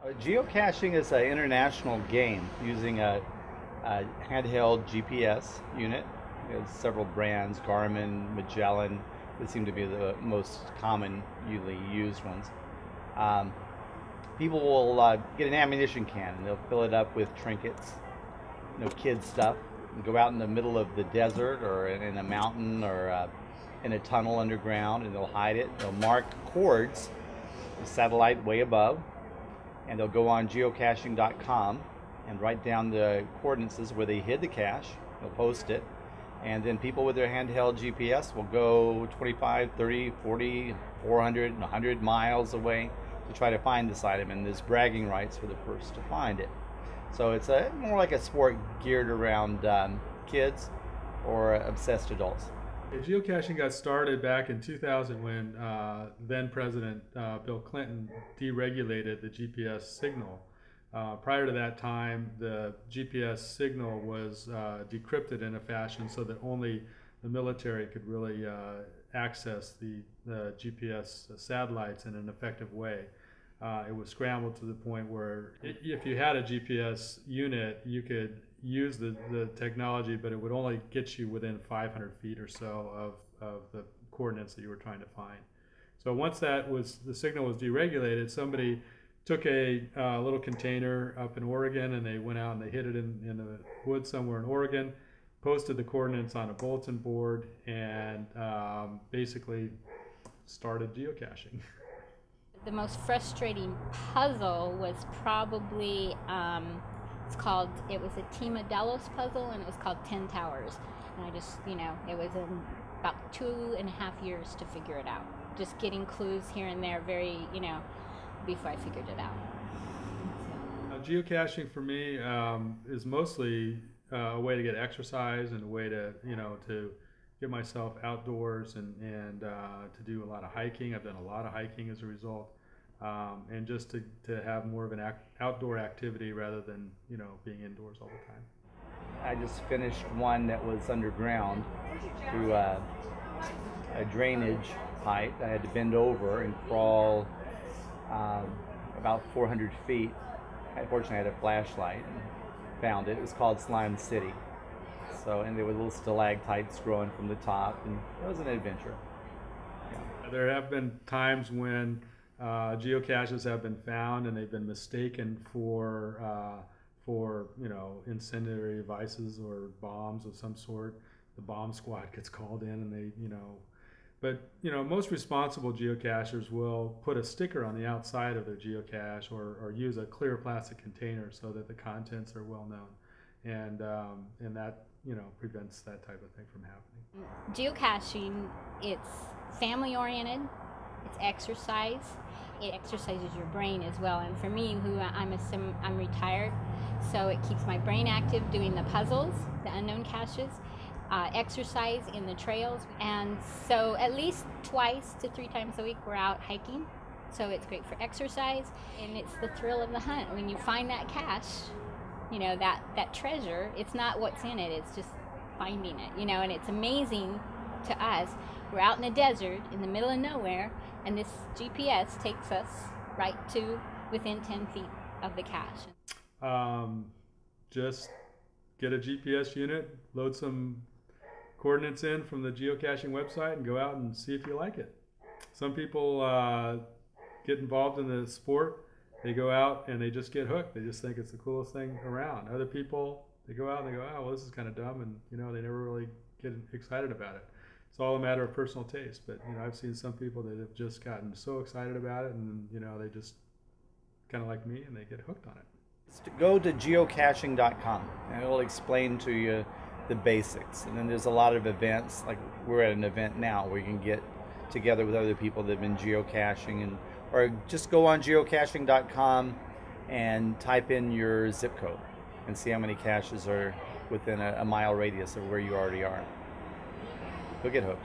Geocaching is an international game using a handheld GPS unit. There's several brands, Garmin, Magellan, that seem to be the most common, usually used ones. Um, People will get an ammunition can and they'll fill it up with trinkets, kids stuff, and go out in the middle of the desert or in a mountain or in a tunnel underground, and they'll hide it. They'll mark chords, the satellite way above, and they'll go on geocaching.com and write down the coordinates where they hid the cache. They'll post it, and then people with their handheld GPS will go 25, 30, 40, 400, 100 miles away to try to find this item, and there's bragging rights for the first to find it. So it's more like a sport geared around kids or obsessed adults. Geocaching got started back in 2000 when then President Bill Clinton deregulated the GPS signal. Prior to that time, the GPS signal was decrypted in a fashion so that only the military could really access the GPS satellites in an effective way. It was scrambled to the point where if you had a GPS unit, you could use the technology, but it would only get you within 500 feet or so of the coordinates that you were trying to find. So once the signal was deregulated, somebody took a little container up in Oregon, and they went out and they hid it in the woods somewhere in Oregon, posted the coordinates on a bulletin board, and basically started geocaching. The most frustrating puzzle was probably, it was a Tima Delos puzzle, and it was called 10 Towers. And I just, it was about 2.5 years to figure it out. Just getting clues here and there before I figured it out. Geocaching for me is mostly a way to get exercise and a way to, to get myself outdoors and to do a lot of hiking. I've done a lot of hiking as a result, and just to have more of an outdoor activity rather than being indoors all the time. I just finished one that was underground through a drainage pipe. I had to bend over and crawl about 400 feet. Fortunately, I had a flashlight and found it. It was called Slime City. And there were little stalactites growing from the top, and it was an adventure. Yeah. There have been times when geocaches have been found and they've been mistaken for incendiary devices or bombs of some sort. The bomb squad gets called in, and but most responsible geocachers will put a sticker on the outside of their geocache or use a clear plastic container so that the contents are well known, and that prevents that type of thing from happening. Geocaching, it's family oriented, it's exercise. It exercises your brain as well. And for me, I'm retired, so it keeps my brain active doing the puzzles, the unknown caches, exercise in the trails. And so at least 2 to 3 times a week we're out hiking. So it's great for exercise, and it's the thrill of the hunt. When you find that cache, that treasure, it's not what's in it, it's just finding it, and it's amazing to us. We're out in the desert in the middle of nowhere, and this GPS takes us right to within 10 feet of the cache. Just get a GPS unit, load some coordinates in from the geocaching website, and go out and see if you like it. Some people get involved in the sport. They go out and they just get hooked. They just think it's the coolest thing around. Other people, they go out and they go, oh, well, this is kind of dumb, and they never really get excited about it. It's all a matter of personal taste. But I've seen some people that have just gotten so excited about it, and they just kind of like me, and they get hooked on it. Go to geocaching.com, and it'll explain to you the basics. And then there's a lot of events, like we're at an event now where you can get together with other people that have been geocaching, or just go on geocaching.com and type in your zip code and see how many caches are within a mile radius of where you already are. You'll get hooked.